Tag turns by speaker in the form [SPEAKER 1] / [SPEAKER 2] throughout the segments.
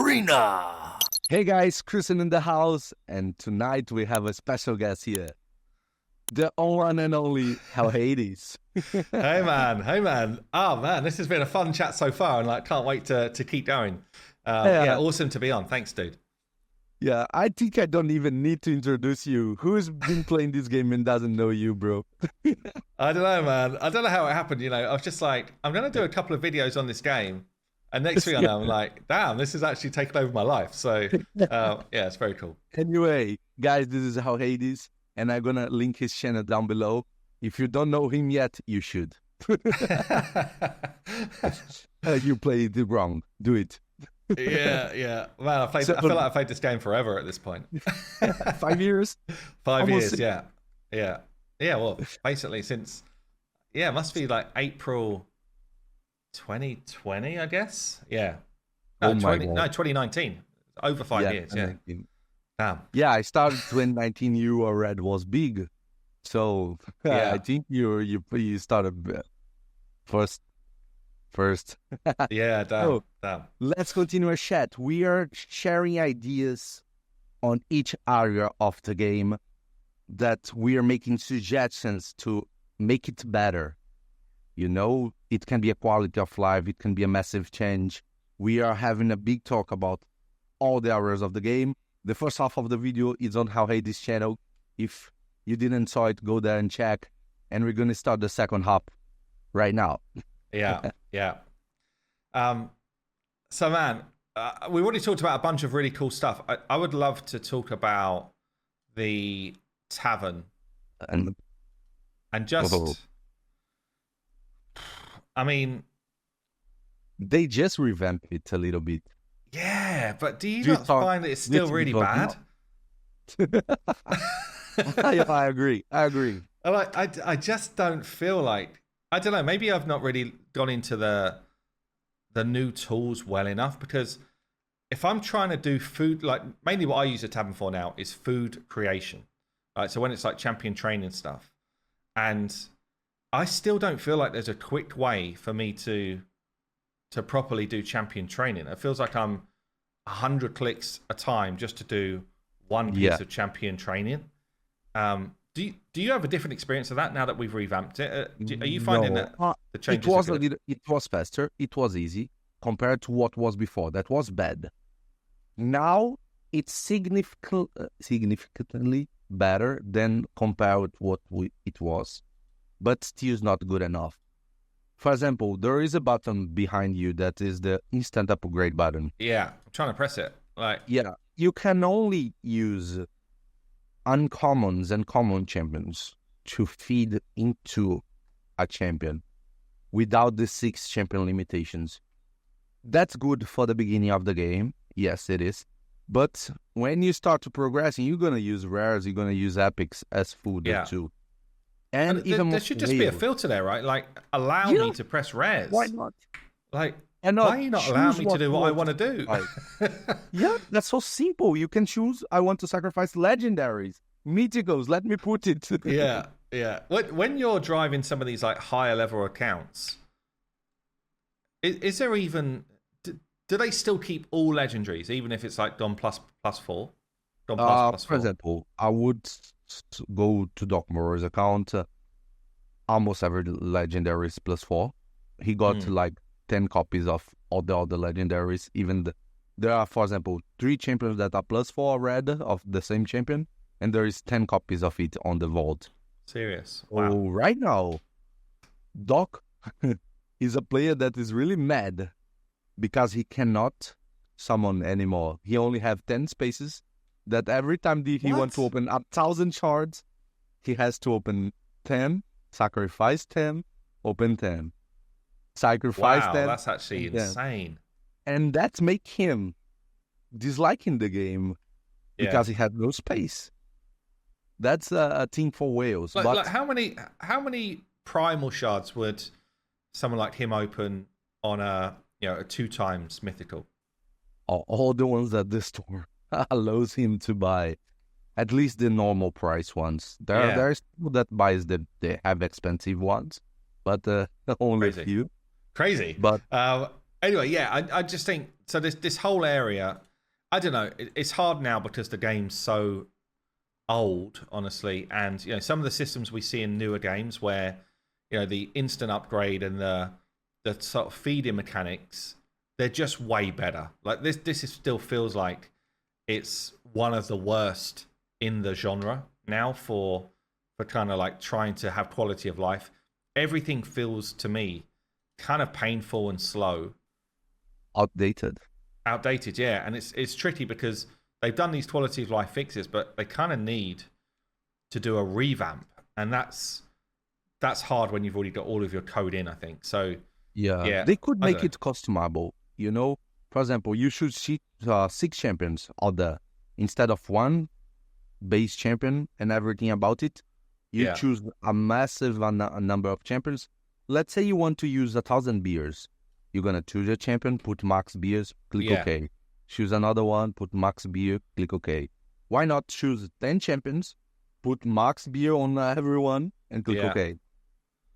[SPEAKER 1] Arena.
[SPEAKER 2] Hey guys, Christian in the house, and tonight we have a special guest here. The one and only HellHades.
[SPEAKER 1] Hey man. Oh man, this has been a fun chat so far, and can't wait to keep going. Yeah, awesome to be on. Thanks, dude.
[SPEAKER 2] Yeah, I think I don't even need to introduce you. Who's been playing this game and doesn't know you, bro?
[SPEAKER 1] I don't know, man. I don't know how it happened. I was just like, I'm gonna do a couple of videos on this game, and next thing I know, I'm like, damn, this has actually taken over my life. So yeah, it's very cool.
[SPEAKER 2] Anyway, guys, this is HellHades, and I'm gonna link his channel down below. If you don't know him yet, you should. You played it wrong. Do it.
[SPEAKER 1] Yeah. Man, I feel like I've played this game forever at this point.
[SPEAKER 2] 5 years?
[SPEAKER 1] 5 years, yeah. Well, basically since, it must be like April 2020, I guess. Yeah. No, 2019. Over 5 years, yeah. Damn.
[SPEAKER 2] Yeah, I started 2019. You already was big, so yeah. I think you started first.
[SPEAKER 1] Yeah, damn.
[SPEAKER 2] Let's continue our chat. We are sharing ideas on each area of the game that we are making suggestions to make it better. It can be a quality of life. It can be a massive change. We are having a big talk about all the areas of the game. The first half of the video is on HellHades channel. If you didn't saw it, go there and check. And we're going to start the second half right now.
[SPEAKER 1] Yeah. So man, we already talked about a bunch of really cool stuff. I would love to talk about the Tavern and just, I mean,
[SPEAKER 2] they just revamped it a little bit.
[SPEAKER 1] Yeah, but do you not find that it's still really bad?
[SPEAKER 2] I agree.
[SPEAKER 1] I just don't feel like, I don't know, maybe I've not really gone into the new tools well enough, because if I'm trying to do food, mainly what I use a Tavern for now is food creation. Right? So when it's like champion training stuff, and I still don't feel like there's a quick way for me to properly do champion training. It feels like I'm 100 clicks a time just to do one piece of champion training. Do you have a different experience of that now that we've revamped it? Are you finding that the changes
[SPEAKER 2] it was faster, it was easy compared to what was before. That was bad. Now it's significantly better than compared to what it was, but still is not good enough. For example, there is a button behind you that is the instant upgrade button.
[SPEAKER 1] Yeah, I'm trying to press it.
[SPEAKER 2] You can only use uncommons and common champions to feed into a champion without the 6 champion limitations. That's good for the beginning of the game. Yes, it is. But when you start to progress, you're going to use rares, you're going to use epics as food too. And even
[SPEAKER 1] there should just be a filter there, right? Allow me to press rares.
[SPEAKER 2] Why not?
[SPEAKER 1] Why are you not allowing me to do what I want to do?
[SPEAKER 2] Yeah, that's so simple. You can choose, I want to sacrifice legendaries, mythicals, let me put it.
[SPEAKER 1] Yeah. When you're driving some of these higher level accounts, is there even, do they still keep all legendaries, even if it's Dom plus 4? Dom plus 4?
[SPEAKER 2] For example, I would go to Doc Moore's account, almost every legendary is +4. He got 10 copies of all the other legendaries. There are, for example, 3 champions that are +4 red of the same champion, and there is 10 copies of it on the vault.
[SPEAKER 1] Serious? Wow.
[SPEAKER 2] So right now, Doc is a player that is really mad because he cannot summon anymore. He only have 10 spaces that every time he wants to open 1,000 shards, he has to open 10, sacrifice 10, open 10. Sacrifice 10.
[SPEAKER 1] Wow, that's actually insane.
[SPEAKER 2] And that make him disliking the game because he had no space. That's a thing for whales.
[SPEAKER 1] But how many primal shards would someone like him open on a 2 times mythical?
[SPEAKER 2] All the ones that the store allows him to buy, at least the normal price ones. There's people that buys they have expensive ones, but only a few.
[SPEAKER 1] Crazy.
[SPEAKER 2] But
[SPEAKER 1] anyway, I just think so this whole area, I don't know. It's hard now because the game's so old, honestly, and some of the systems we see in newer games where the instant upgrade and the sort of feeding mechanics, they're just way better. Like this still feels like it's one of the worst in the genre now for kind of like trying to have quality of life. Everything feels to me kind of painful and slow.
[SPEAKER 2] Outdated,
[SPEAKER 1] yeah. And it's tricky because they've done these quality of life fixes, but they kind of need to do a revamp, and that's hard when you've already got all of your code in, I think. So
[SPEAKER 2] yeah, they could make it customizable. For example, you should see 6 champions out there instead of 1 base champion and everything about it. You choose a massive number of champions. Let's say you want to use 1,000 beers. You're gonna choose a champion, put max beers, click OK. Choose another one, put max beer, click OK. Why not choose 10 champions, put max beer on everyone, and click OK?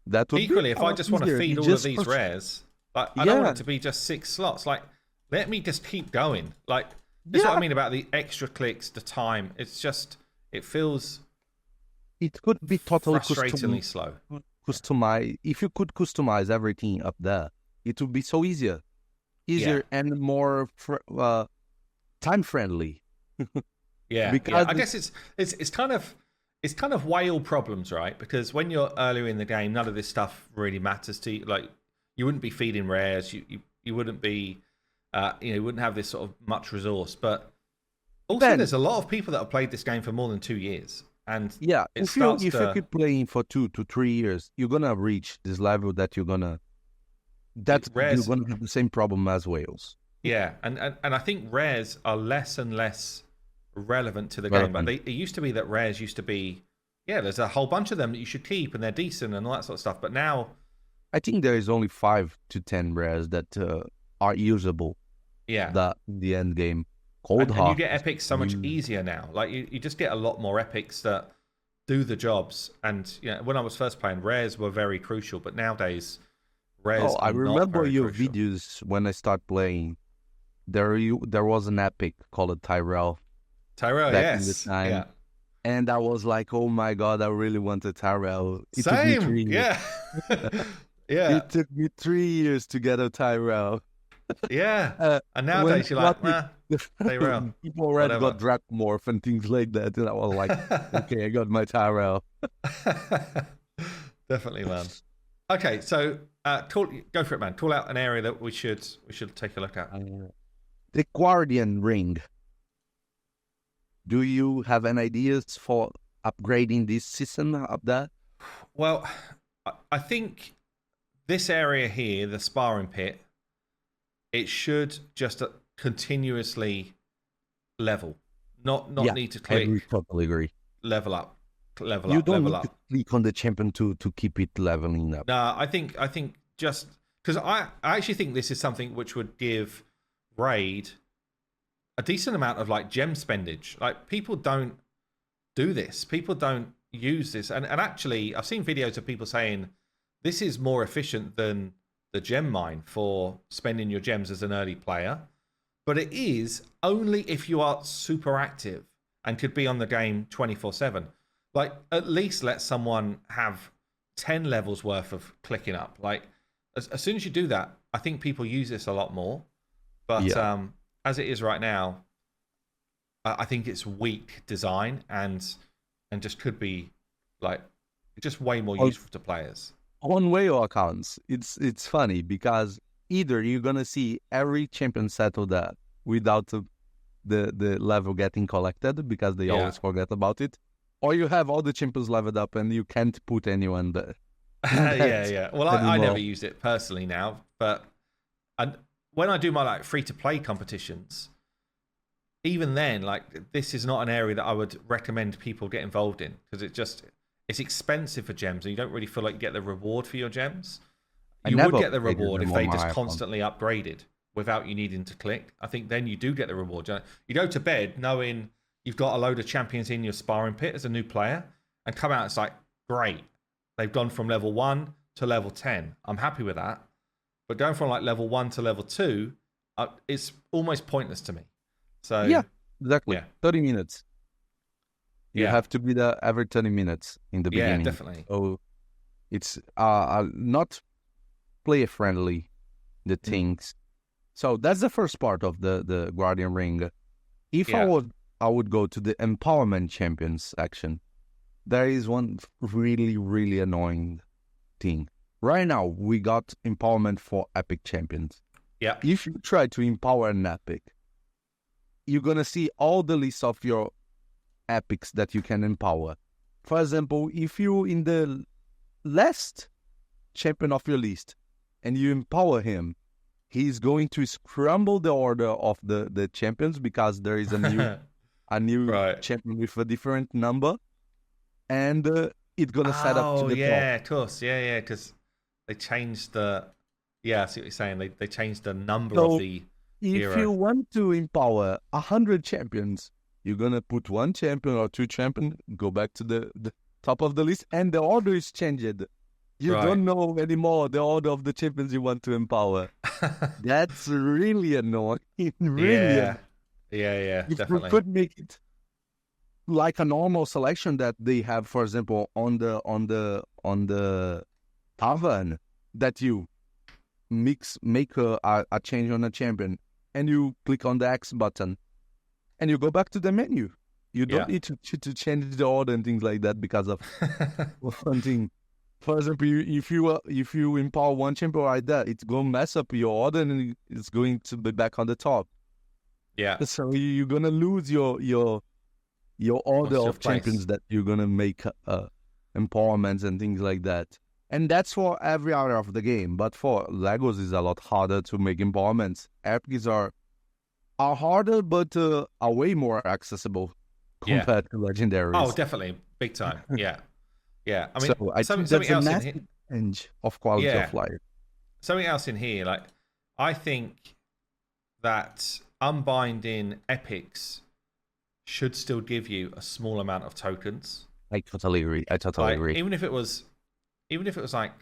[SPEAKER 2] That would
[SPEAKER 1] equally,
[SPEAKER 2] be
[SPEAKER 1] if I just want to feed all of these rares, like I don't want it to be just 6 slots. Like, let me just keep going. Like, this is what I mean about the extra clicks, the time. It's just, it feels.
[SPEAKER 2] It could be totally
[SPEAKER 1] frustratingly slow.
[SPEAKER 2] Customize. If you could customize everything up there, it would be so easier and more time friendly.
[SPEAKER 1] Because I guess it's kind of whale problems, right? Because when you're earlier in the game, none of this stuff really matters to you. Like, you wouldn't be feeding rares, you wouldn't be, you wouldn't have this sort of much resource. But also, there's a lot of people that have played this game for more than 2 years, and
[SPEAKER 2] if you keep playing for 2 to 3 years, you're gonna reach this level that you're gonna have the same problem as whales.
[SPEAKER 1] Yeah, and I think rares are less and less relevant to the game. But it used to be that rares used to be, there's a whole bunch of them that you should keep and they're decent and all that sort of stuff. But now,
[SPEAKER 2] I think there is only 5 to 10 rares that are usable. The end game.
[SPEAKER 1] And you get epics so much easier now. Like you just get a lot more epics that do the jobs. And when I was first playing, rares were very crucial. But nowadays, rares.
[SPEAKER 2] I remember your
[SPEAKER 1] crucial.
[SPEAKER 2] videos when I started playing. There was an epic called Tyrell. Back in the time.
[SPEAKER 1] Yeah.
[SPEAKER 2] And I was like, oh my God, I really wanted Tyrell.
[SPEAKER 1] It took me 3 years. Yeah.
[SPEAKER 2] It took me 3 years to get a Tyrell.
[SPEAKER 1] And nowadays you're like, Tyrell.
[SPEAKER 2] People already got Dracomorph and things like that. And I was like, okay, I got my Tyrell.
[SPEAKER 1] Definitely, man. Okay, so go for it, man. Call out an area that we should take a look at.
[SPEAKER 2] The Guardian Ring. Do you have any ideas for upgrading this system up there?
[SPEAKER 1] Well, I think this area here, the sparring pit, it should just continuously level, not need to click.
[SPEAKER 2] I totally agree.
[SPEAKER 1] Level up.
[SPEAKER 2] You don't need to click on the champion to keep it leveling up.
[SPEAKER 1] No, I think just because I actually think this is something which would give Raid a decent amount of like gem spendage. Like, people don't do this. People don't use this. And actually, I've seen videos of people saying this is more efficient than the gem mine for spending your gems as an early player. But it is only if you are super active and could be on the game 24/7. Like, at least let someone have 10 levels worth of clicking up. Like, as soon as you do that, I think people use this a lot more. But as it is right now, I think it's weak design and just could be like just way more useful to players.
[SPEAKER 2] On whale accounts, it's funny because either you're gonna see every champion settle that without the level getting collected because they always forget about it, or you have all the champions leveled up and you can't put anyone there.
[SPEAKER 1] Well, I never used it personally now, but when I do my like free-to-play competitions, even then, like, this is not an area that I would recommend people get involved in because it's expensive for gems and you don't really feel like you get the reward for your gems. You would get the reward if they just constantly upgraded without you needing to click. I think then you do get the reward. You go to bed knowing you've got a load of champions in your sparring pit as a new player and come out, it's like, great. They've gone from level 1 to level 10. I'm happy with that. But going from like level 1 to level 2, it's almost pointless to me. So
[SPEAKER 2] Yeah, exactly.
[SPEAKER 1] yeah.
[SPEAKER 2] 30 minutes. You
[SPEAKER 1] Yeah.
[SPEAKER 2] have to be there every 30 minutes in the beginning.
[SPEAKER 1] Yeah, definitely.
[SPEAKER 2] So it's not player friendly, the things. So that's the first part of the Guardian Ring. If I would go to the empowerment champions section, there is one really, really annoying thing. Right now, we got empowerment for epic champions.
[SPEAKER 1] Yeah.
[SPEAKER 2] If you try to empower an epic, you're going to see all the list of your epics that you can empower. For example, if you in the last champion of your list and you empower him, he's going to scramble the order of the champions because there is a new champion with a different number, and it's gonna set up to the top.
[SPEAKER 1] Of course, yeah, because they changed the. Yeah, I see what you're saying. They changed the number of the.
[SPEAKER 2] If you want to empower 100 champions, you're gonna put one champion or two champions, go back to the top of the list, and the order is changed. You don't know anymore the order of the champions you want to empower. That's really annoying. Really.
[SPEAKER 1] Yeah,
[SPEAKER 2] if
[SPEAKER 1] definitely.
[SPEAKER 2] We could make it like a normal selection that they have, for example, on the Tavern, that you make a change on a champion, and you click on the X button, and you go back to the menu. You don't need to change the order and things like that because of one thing. For example, if you empower one champion like that, it's going to mess up your order and it's going to be back on the top.
[SPEAKER 1] Yeah.
[SPEAKER 2] So you're going to lose your order of champions that you're going to make empowerments and things like that. And that's for every area of the game. But for Legos, it's a lot harder to make empowerments. Epics are harder, but are way more accessible compared to legendaries.
[SPEAKER 1] Oh, definitely. Big time. Yeah. Yeah, I mean,
[SPEAKER 2] so I think that's a massive change of quality of life.
[SPEAKER 1] Something else in here, like, I think that unbinding epics should still give you a small amount of tokens.
[SPEAKER 2] I totally agree.
[SPEAKER 1] Even if it was like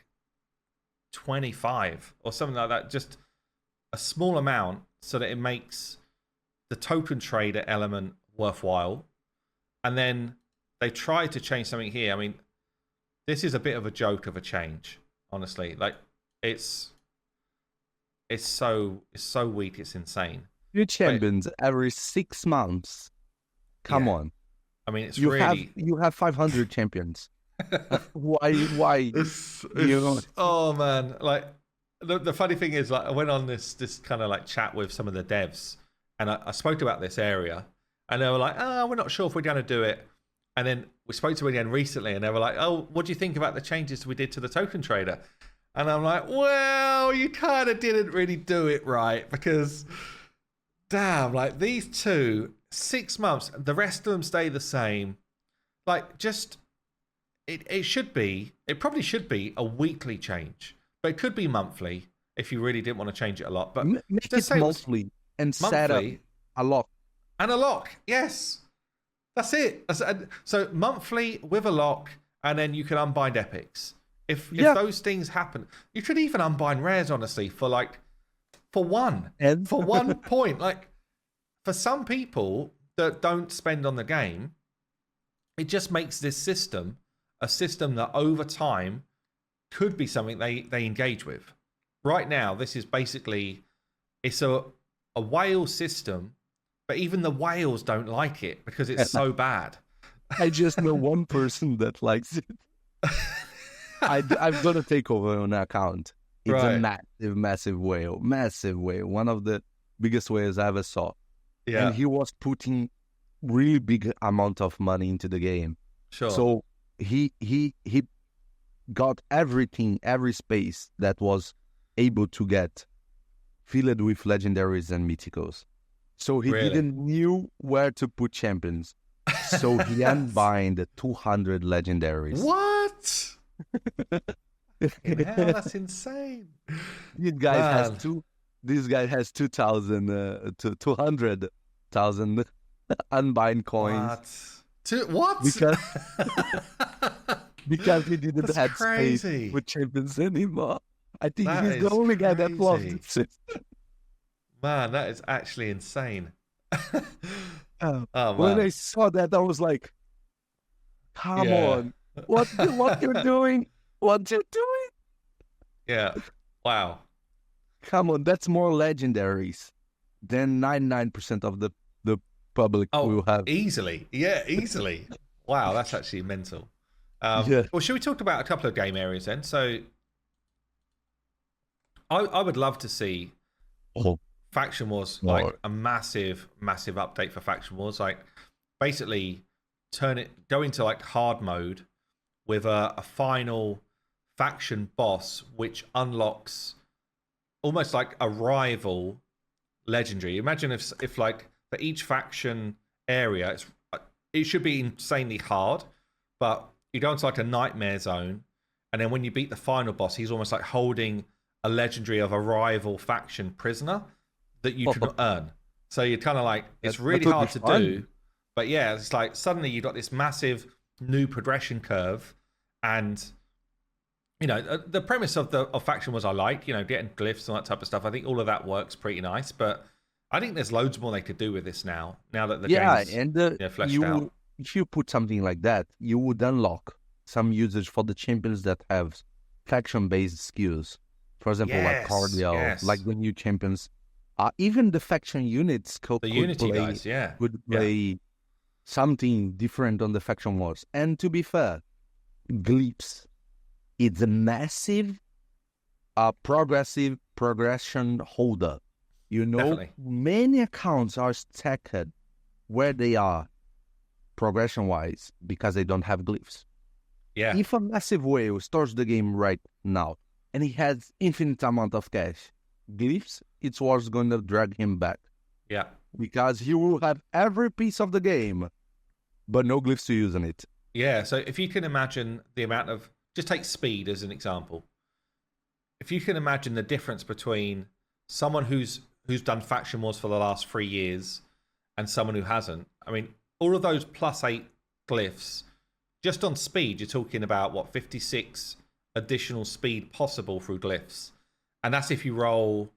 [SPEAKER 1] 25 or something like that, just a small amount so that it makes the token trader element worthwhile. And then they tried to change something here. I mean, this is a bit of a joke of a change, honestly. Like, it's so weak, it's insane.
[SPEAKER 2] New champions every 6 months. Come on.
[SPEAKER 1] I mean,
[SPEAKER 2] you have 500 champions. Why?
[SPEAKER 1] Oh man, like the funny thing is, like, I went on this kind of like chat with some of the devs, and I spoke about this area, and they were like, "Oh, we're not sure if we're going to do it." And then we spoke to them again recently, and they were like, "Oh, what do you think about the changes we did to the token trader?" And I'm like, "Well, you kind of didn't really do it right, because damn, like, these 6 months, the rest of them stay the same. Like, just it probably should be a weekly change, but it could be monthly if you really didn't want to change it a lot. But
[SPEAKER 2] make it monthly and set up a lock.
[SPEAKER 1] And a lock, yes. That's it. So monthly with a lock, and then you can unbind epics. If those things happen, you could even unbind rares, honestly, for one point. Like, for some people that don't spend on the game, it just makes this system a system that over time could be something they engage with. Right now, this is basically, it's a whale system. But even the whales don't like it because it's so bad.
[SPEAKER 2] I just know one person that likes it. I'm going to take over an account. It's a massive whale. One of the biggest whales I ever saw. Yeah. And he was putting really big amount of money into the game.
[SPEAKER 1] Sure.
[SPEAKER 2] So he got everything, every space that was able to get filled with legendaries and mythicals. So he didn't knew where to put champions. So he unbind 200 legendaries.
[SPEAKER 1] What? Hell, that's insane.
[SPEAKER 2] This guy has 200,000 unbind coins.
[SPEAKER 1] What?
[SPEAKER 2] Because he didn't have space with champions anymore. I think he's the only guy that loves it.
[SPEAKER 1] Man, that is actually insane.
[SPEAKER 2] Uh,
[SPEAKER 1] Oh
[SPEAKER 2] when
[SPEAKER 1] man.
[SPEAKER 2] I saw that, I was like, "Come
[SPEAKER 1] Yeah.
[SPEAKER 2] on, what you're doing? What you're doing?
[SPEAKER 1] Yeah. Wow.
[SPEAKER 2] Come on, that's more legendaries than 99% of the public
[SPEAKER 1] Oh,
[SPEAKER 2] will have."
[SPEAKER 1] easily. Yeah, easily. Wow, that's actually mental.
[SPEAKER 2] Yeah.
[SPEAKER 1] Well, should we talk about a couple of game areas then? So I would love to see
[SPEAKER 2] Oh,
[SPEAKER 1] Faction Wars, like
[SPEAKER 2] Lord.
[SPEAKER 1] a massive, massive update for Faction Wars. Like basically go into like hard mode with a final faction boss, which unlocks almost like a rival legendary. Imagine if like for each faction area, it should be insanely hard, but you go into like a nightmare zone, and then when you beat the final boss, he's almost like holding a legendary of a rival faction prisoner that you can earn. So you're kind of like, it's
[SPEAKER 2] That
[SPEAKER 1] really
[SPEAKER 2] would be
[SPEAKER 1] hard to do,
[SPEAKER 2] fun.
[SPEAKER 1] but yeah, it's like suddenly you've got this massive new progression curve, and the premise of faction was I like, getting glyphs and that type of stuff. I think all of that works pretty nice, but I think there's loads more they could do with this now that the
[SPEAKER 2] Yeah,
[SPEAKER 1] game's
[SPEAKER 2] and
[SPEAKER 1] fleshed out.
[SPEAKER 2] if you put something like that, you would unlock some usage for the champions that have faction-based skills. For example, like Cordial,
[SPEAKER 1] Yes.
[SPEAKER 2] like the new champions. Even the faction units
[SPEAKER 1] The Unity guys, yeah.
[SPEAKER 2] could play something different on the faction wars. And to be fair, glyphs, it's a massive, progression holder.
[SPEAKER 1] Definitely.
[SPEAKER 2] Many accounts are stacked where they are progression-wise because they don't have glyphs.
[SPEAKER 1] Yeah.
[SPEAKER 2] If a massive whale starts the game right now and he has infinite amount of cash, glyphs, it's what's going to drag him back.
[SPEAKER 1] Yeah.
[SPEAKER 2] Because he will have every piece of the game, but no glyphs to use on it.
[SPEAKER 1] Yeah. So if you can imagine the amount of, just take speed as an example. If you can imagine the difference between someone who's done faction wars for the last 3 years and someone who hasn't, I mean, all of those +8 glyphs, just on speed, you're talking about, 56 additional speed possible through glyphs. And that's if you roll,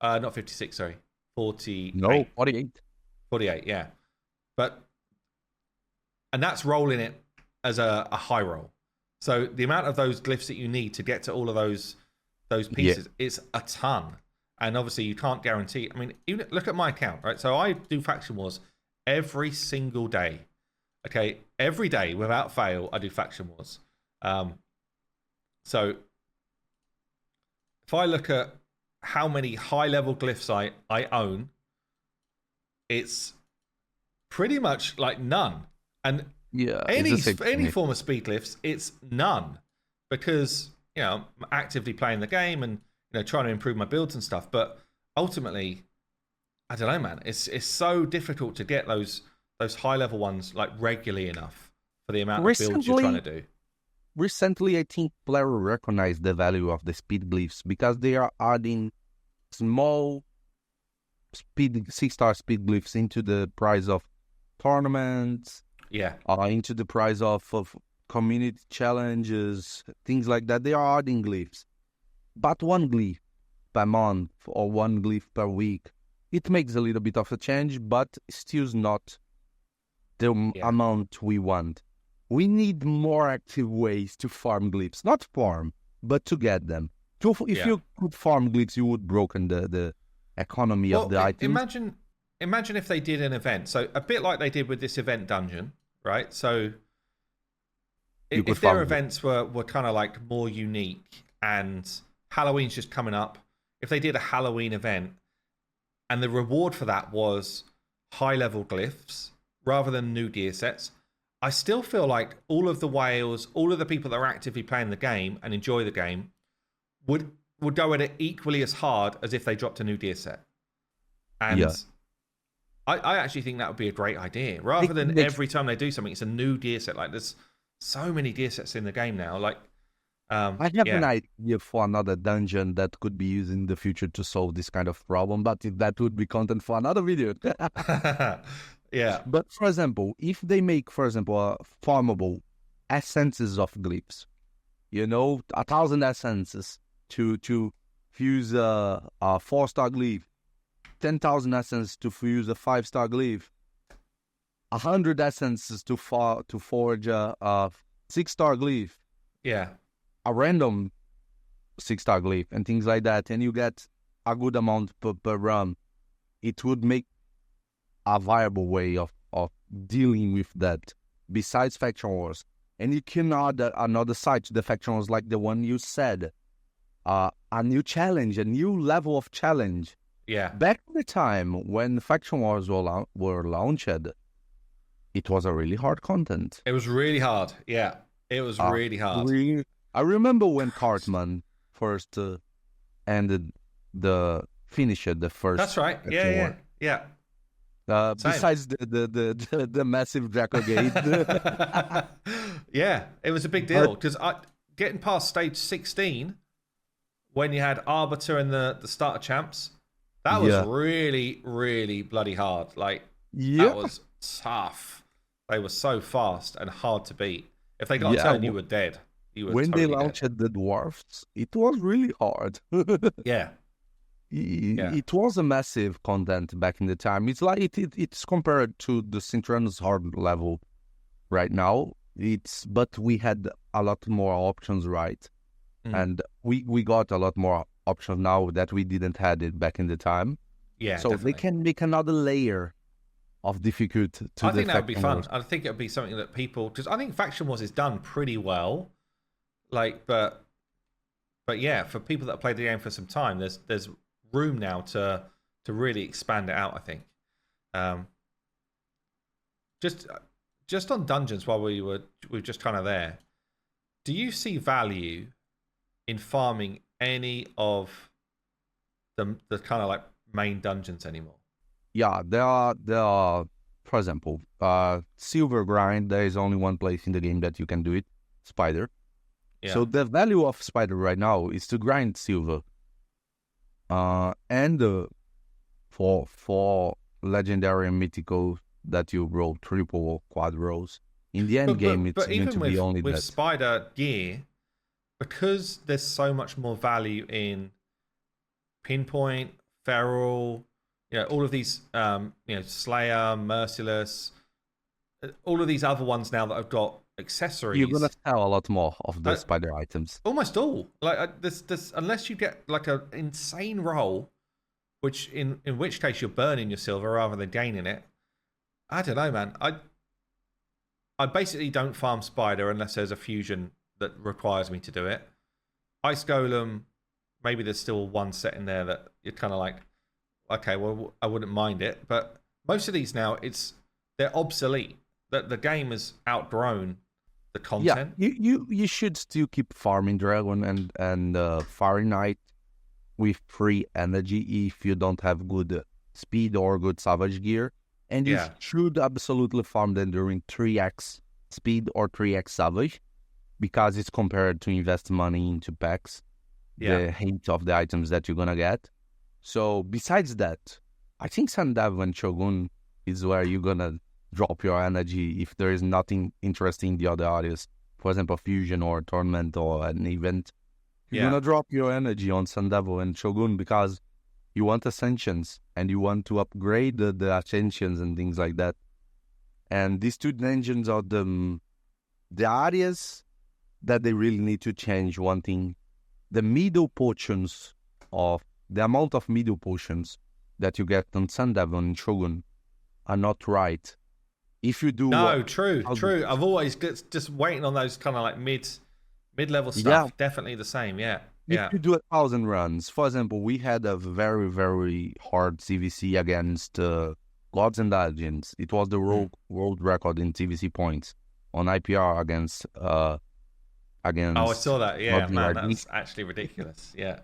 [SPEAKER 1] not 56, sorry, 48.
[SPEAKER 2] No, 48.
[SPEAKER 1] 48, yeah. And that's rolling it as a high roll. So the amount of those glyphs that you need to get to all of those pieces is a ton. And obviously you can't guarantee. I mean, even look at my account, right? So I do faction wars every single day. Okay, every day without fail, I do faction wars. So if I look at how many high-level glyphs I own, it's pretty much like none. And any form of speed glyphs, it's none, because I'm actively playing the game and trying to improve my builds and stuff. But ultimately, I don't know, man. It's so difficult to get those high-level ones like regularly enough for the amount of builds you're trying to do.
[SPEAKER 2] Recently, I think players recognize the value of the speed glyphs because they are adding small 6-star speed glyphs into the price of tournaments.
[SPEAKER 1] Yeah.
[SPEAKER 2] Into the price of community challenges, things like that. They are adding glyphs. But one glyph per month or one glyph per week, it makes a little bit of a change, but still not the amount we want. We need more active ways to farm glyphs. Not farm, but to get them. If you could farm glyphs, you would broken the economy of the items.
[SPEAKER 1] Imagine if they did an event. So a bit like they did with this event dungeon, right? So if their events were kind of like more unique, and Halloween's just coming up, if they did a Halloween event and the reward for that was high-level glyphs rather than new gear sets, I still feel like all of the whales, all of the people that are actively playing the game and enjoy the game would go at it equally as hard as if they dropped a new gear set. And I actually think that would be a great idea. Rather than every time they do something, it's a new gear set. Like, there's so many gear sets in the game now. Like,
[SPEAKER 2] I have an idea for another dungeon that could be used in the future to solve this kind of problem, but that would be content for another video.
[SPEAKER 1] Yeah.
[SPEAKER 2] But for example, if they make, farmable essences of glyphs, 1,000 essences to fuse a 4-star glyph, 10,000 essence to fuse a 5-star glyph, 100 essences to forge a 6-star glyph,
[SPEAKER 1] Yeah.
[SPEAKER 2] a random 6-star glyph, and things like that, and you get a good amount per run, it would make a viable way of dealing with that besides faction wars. And you can add another side to the faction wars, like the one you said, a new challenge, a new level of challenge.
[SPEAKER 1] Yeah.
[SPEAKER 2] Back in the time when faction wars were launched, it was a really hard content.
[SPEAKER 1] It was really hard. Yeah. It was really hard.
[SPEAKER 2] I remember when Cartman first finished the first.
[SPEAKER 1] That's right. Yeah.
[SPEAKER 2] Besides the massive Draco Gate.
[SPEAKER 1] Yeah, it was a big deal because getting past stage 16 when you had Arbiter and the starter champs, that was really, really bloody hard. Like, that was tough. They were so fast and hard to beat. If they got a turn, you were dead.
[SPEAKER 2] When they launched the dwarfs, it was really hard.
[SPEAKER 1] Yeah.
[SPEAKER 2] It was a massive content back in the time. It's like it's compared to the Synchronous hard level right now. But we had a lot more options, right? And we got a lot more options now that we didn't had it back in the time.
[SPEAKER 1] Yeah,
[SPEAKER 2] so definitely. They can make another layer of difficult to
[SPEAKER 1] I think that would be fun. I think it would be something that people, because I think Faction Wars is done pretty well. Like, but yeah, for people that have played the game for some time, there's room now to really expand it out, I think. Just on dungeons, while we were just kind of there, do you see value in farming any of the kind of like main dungeons anymore?
[SPEAKER 2] Yeah, there are, for example, silver grind. There is only one place in the game that you can do it, Spider. Yeah. So the value of Spider right now is to grind silver. And for legendary and mythical that you roll triple or quad rolls. In the end game, it's going to be only that. But with
[SPEAKER 1] Spider gear, because there's so much more value in Pinpoint, Feral, all of these, Slayer, Merciless, all of these other ones now that have got accessories.
[SPEAKER 2] You're gonna sell a lot more of the Spider items.
[SPEAKER 1] Almost all. Like this, unless you get like an insane roll, which in which case you're burning your silver rather than gaining it. I don't know, man. I basically don't farm Spider unless there's a fusion that requires me to do it. Ice Golem, maybe there's still one set in there that you're kind of like, okay, well, I wouldn't mind it. But most of these now, they're obsolete. That the game has outgrown the content.
[SPEAKER 2] Yeah, you should still keep farming Dragon and Fire Knight with free energy if you don't have good speed or good Savage gear. And you should absolutely farm them during 3x speed or 3x Savage, because it's compared to invest money into packs, the hate of the items that you're going to get. So besides that, I think Sandav and Shogun is where you're going to drop your energy if there is nothing interesting in the other areas. For example, Fusion or Tournament or an event. You're going to drop your energy on Sandav and Shogun because you want Ascensions and you want to upgrade the Ascensions and things like that. And these two engines are the areas that they really need to change. One thing, the middle potions of the amount of middle potions that you get on Sandav and Shogun are not right. If you do
[SPEAKER 1] true. I've always just waiting on those kind of like mid-level stuff. Definitely the same.
[SPEAKER 2] If you do 1,000 runs, for example, we had a very, very hard CVC against Gods and Dungeons. It was the world record in CVC points on IPR against. Oh,
[SPEAKER 1] I saw that. Yeah, man, that's actually ridiculous. Yeah.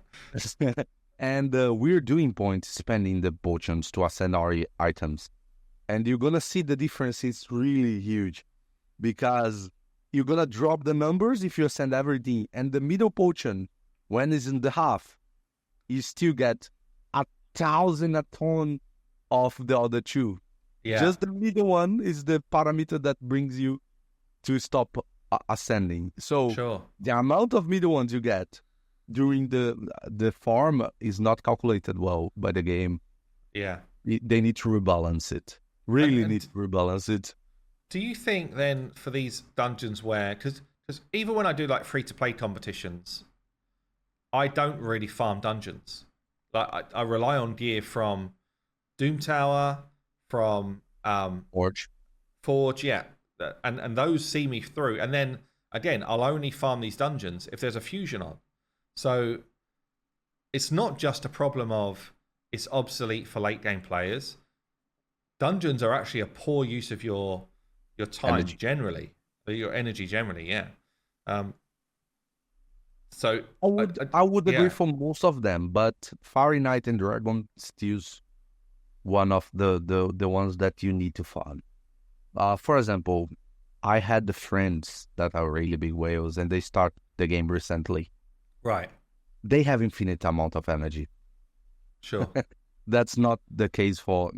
[SPEAKER 2] And we're doing points, spending the potions to ascend our items. And you're going to see the difference is really huge, because you're going to drop the numbers if you ascend everything. And the middle potion, when it's in the half, you still get 1,000 a ton of the other two. Yeah. Just the middle one is the parameter that brings you to stop ascending. So the amount of middle ones you get during the farm is not calculated well by the game.
[SPEAKER 1] Yeah.
[SPEAKER 2] They need to rebalance it. Really need to rebalance it.
[SPEAKER 1] Do you think then for these dungeons where, because even when I do like free-to-play competitions, I don't really farm dungeons. Like I rely on gear from Doom Tower, from Forge, yeah, and those see me through. And then again, I'll only farm these dungeons if there's a fusion on. So it's not just a problem of it's obsolete for late game players. Dungeons are actually a poor use of your time generally, or your energy generally. Yeah. So
[SPEAKER 2] I would agree for most of them, but Fiery Knight and Dragon steals one of the ones that you need to farm. For example, I had the friends that are really big whales, and they start the game recently.
[SPEAKER 1] Right.
[SPEAKER 2] They have infinite amount of energy.
[SPEAKER 1] Sure.
[SPEAKER 2] That's not the case for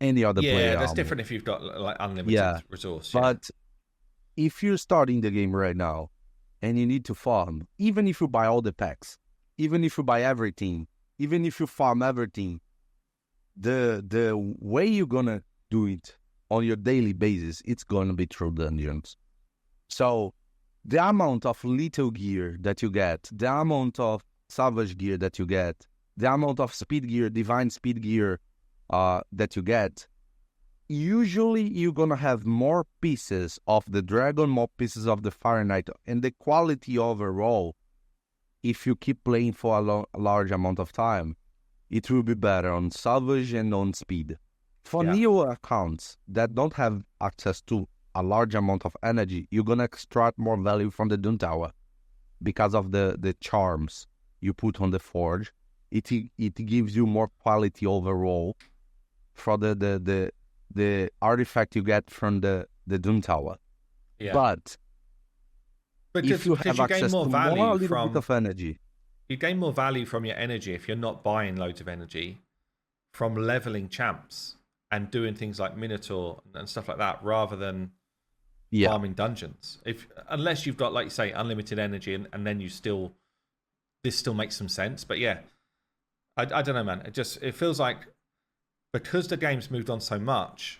[SPEAKER 2] any other player.
[SPEAKER 1] Yeah, that's different if you've got like unlimited resource. Yeah.
[SPEAKER 2] But if you're starting the game right now and you need to farm, even if you buy all the packs, even if you buy everything, even if you farm everything, the way you're gonna do it on your daily basis, it's gonna be through dungeons. So the amount of little gear that you get, the amount of salvage gear that you get, the amount of speed gear, divine speed gear that you get, usually you're gonna have more pieces of the dragon, more pieces of the Fire Knight, and the quality overall, if you keep playing for a large amount of time, it will be better on salvage and on speed. For new accounts that don't have access to a large amount of energy, you're gonna extract more value from the Doom Tower because of the charms you put on the forge. It gives you more quality overall for the artifact you get from the Doom Tower.
[SPEAKER 1] Yeah.
[SPEAKER 2] But if you have
[SPEAKER 1] you
[SPEAKER 2] access to a little bit of energy,
[SPEAKER 1] you gain more value from your energy if you're not buying loads of energy from leveling champs and doing things like Minotaur and stuff like that, rather than farming dungeons. Unless you've got, like you say, unlimited energy, and then this still makes some sense. But yeah, I don't know, man. It feels like because the game's moved on so much,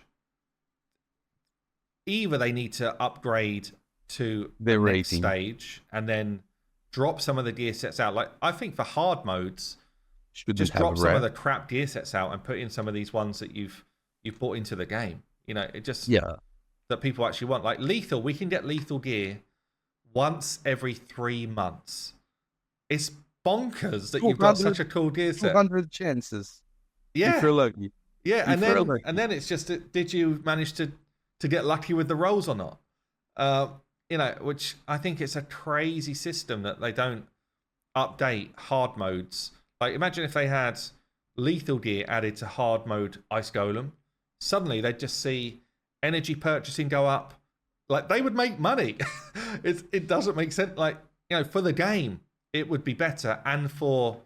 [SPEAKER 1] either they need to upgrade to the next stage and then drop some of the gear sets out. Like I think for hard modes, just drop some of the crap gear sets out and put in some of these ones that you've brought into the game. You know, it just that people actually want. Like lethal, we can get lethal gear once every 3 months. It's bonkers that you've got such a cool gear set.
[SPEAKER 2] 200 chances.
[SPEAKER 1] Yeah,
[SPEAKER 2] if you're lucky.
[SPEAKER 1] Yeah, and then it's just, did you manage to get lucky with the rolls or not? You know, which I think it's a crazy system that they don't update hard modes. Like imagine if they had lethal gear added to hard mode Ice Golem. Suddenly they'd just see energy purchasing go up. Like they would make money. It doesn't make sense. Like, you know, for the game it would be better, and for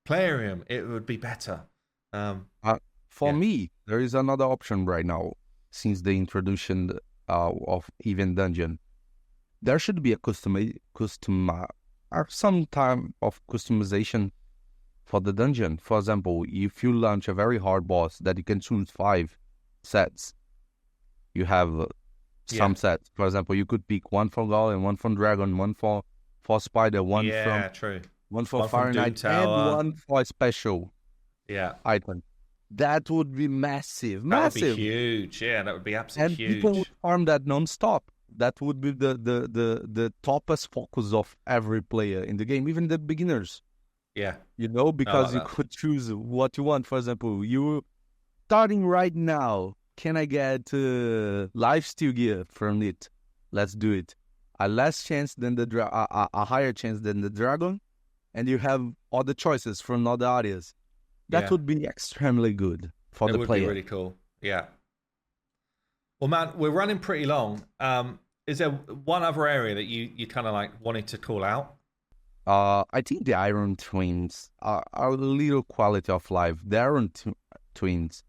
[SPEAKER 1] Plarium it would be better.
[SPEAKER 2] For me, there is another option right now since the introduction of Event Dungeon. There should be a some time of customization for the dungeon. For example, if you launch a very hard boss that you can choose 5 sets, you have some sets. For example, you could pick one for Golem, one for Dragon, one for Spider, one for Fire Knight, and one for special item. That would be massive.
[SPEAKER 1] That would be huge. Yeah, that would be absolutely huge.
[SPEAKER 2] And people would farm that non-stop. That would be the topest focus of every player in the game, even the beginners.
[SPEAKER 1] Yeah.
[SPEAKER 2] You know, because you could choose what you want. For example, you starting right now, can I get lifesteal gear from it? Let's do it. A less chance than a higher chance than the dragon, and you have other choices from other areas. That would be extremely good for the player. It would be
[SPEAKER 1] really cool. Yeah. Well, man, we're running pretty long. Is there one other area that you kind of like wanted to call out?
[SPEAKER 2] I think the Iron Twins are a little quality of life. The Iron Twins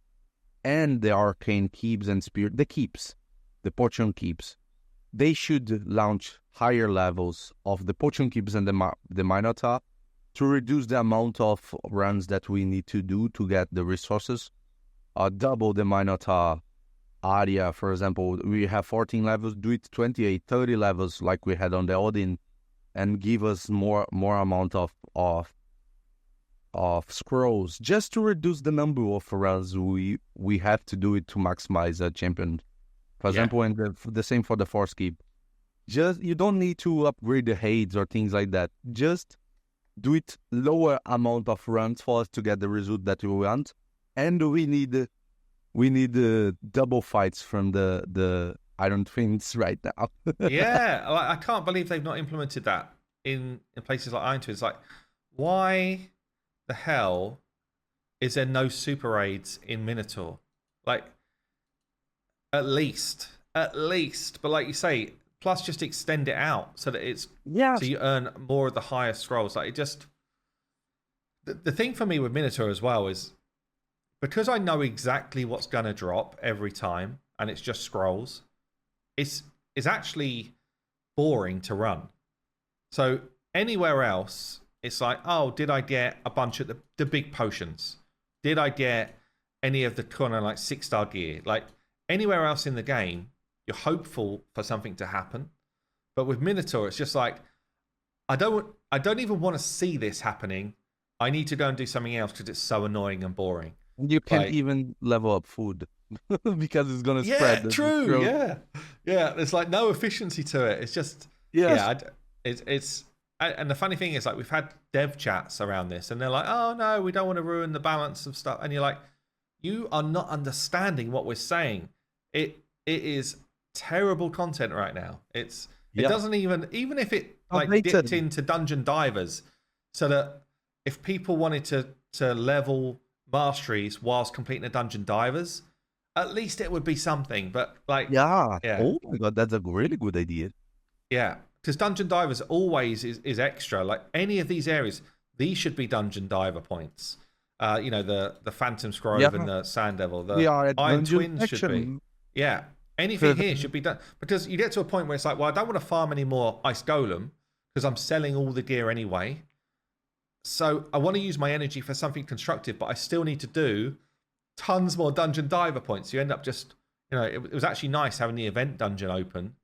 [SPEAKER 2] and the Arcane Keeps and Spirit, the Potion Keeps, they should launch higher levels of the Potion Keeps and the Minotaur to reduce the amount of runs that we need to do to get the resources. Double the Minotaur area, for example. We have 14 levels, do it 28, 30 levels like we had on the Odin, and give us more amount of scrolls, just to reduce the number of runs we have to do it to maximize a champion. For example, and the same for the force keep. Just, you don't need to upgrade the HellHades or things like that. Just do it lower amount of runs for us to get the result that we want. And we need double fights from the Iron Twins right now.
[SPEAKER 1] Yeah, I can't believe they've not implemented that in places like Iron Twins. Like, why the hell is there no super raids in Minotaur? Like, at least. But like you say, plus just extend it out so that it's so you earn more of the higher scrolls. Like, it just, the thing for me with Minotaur as well is, because I know exactly what's gonna drop every time, and it's just scrolls, it's actually boring to run. So anywhere else, it's like, oh, did I get a bunch of the big potions? Did I get any of the kind of like 6-star gear? Like, anywhere else in the game, you're hopeful for something to happen. But with Minotaur, it's just like, I don't even want to see this happening. I need to go and do something else because it's so annoying and boring.
[SPEAKER 2] You can't even level up food because it's gonna spread.
[SPEAKER 1] Yeah, true. Yeah. There's like no efficiency to it. It's just it's and the funny thing is, like, we've had dev chats around this, and they're like, "Oh no, we don't want to ruin the balance of stuff." And you're like, "You are not understanding what we're saying. It is terrible content right now. It doesn't even if it like dipped into dungeon divers, so that if people wanted to level masteries whilst completing a dungeon divers, at least it would be something." But like,
[SPEAKER 2] oh my god, that's a really good idea.
[SPEAKER 1] Yeah, because dungeon divers always is extra. Like, any of these areas, these should be dungeon diver points. You know, the Phantom Scrove and the Sand Devil, the Iron Twins should be. Yeah, anything here should be done, because you get to a point where it's like, well, I don't want to farm any more Ice Golem because I'm selling all the gear anyway. So I want to use my energy for something constructive, but I still need to do tons more dungeon diver points. You end up just, you know, it was actually nice having the event dungeon open,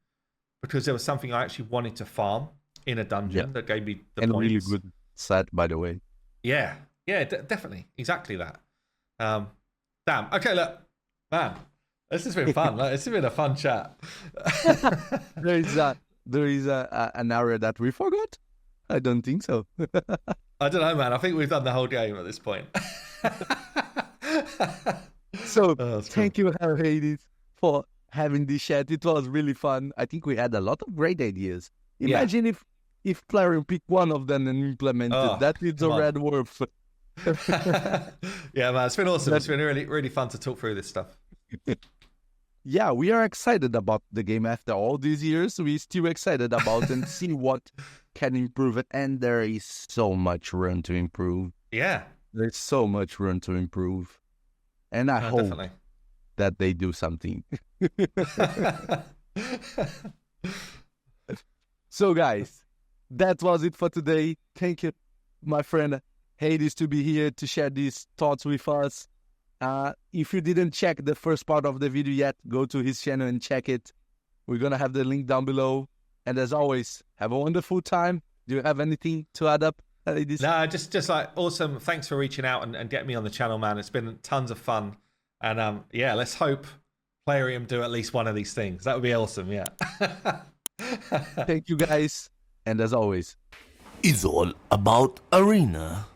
[SPEAKER 1] because there was something I actually wanted to farm in a dungeon that gave me the points.
[SPEAKER 2] And really good set, by the way.
[SPEAKER 1] Yeah, definitely. Exactly that. Damn. Okay, look, man, this has been fun. Like, it's been a fun chat.
[SPEAKER 2] There is an area that we forgot? I don't think so.
[SPEAKER 1] I don't know, man. I think we've done the whole game at this point.
[SPEAKER 2] So, thank you, HellHades, for having this chat. It was really fun. I think we had a lot of great ideas. Imagine if Plarium picked one of them and implemented that. It's a red worth.
[SPEAKER 1] Yeah, man, it's been awesome. It's been really, really fun to talk through this stuff.
[SPEAKER 2] Yeah, we are excited about the game after all these years. We're still excited about and see what can improve it. And there is so much room to improve.
[SPEAKER 1] Yeah.
[SPEAKER 2] There's so much room to improve. And I hope that they do something. So, guys, that was it for today. Thank you, my friend HellHades, to be here to share these thoughts with us. If you didn't check the first part of the video yet, go to his channel and check it. We're going to have the link down below. And as always, have a wonderful time. Do you have anything to add up?
[SPEAKER 1] No, just like, awesome. Thanks for reaching out and getting me on the channel, man. It's been tons of fun. And yeah, let's hope Plarium do at least one of these things. That would be awesome, yeah.
[SPEAKER 2] Thank you, guys. And as always,
[SPEAKER 3] it's all about arena.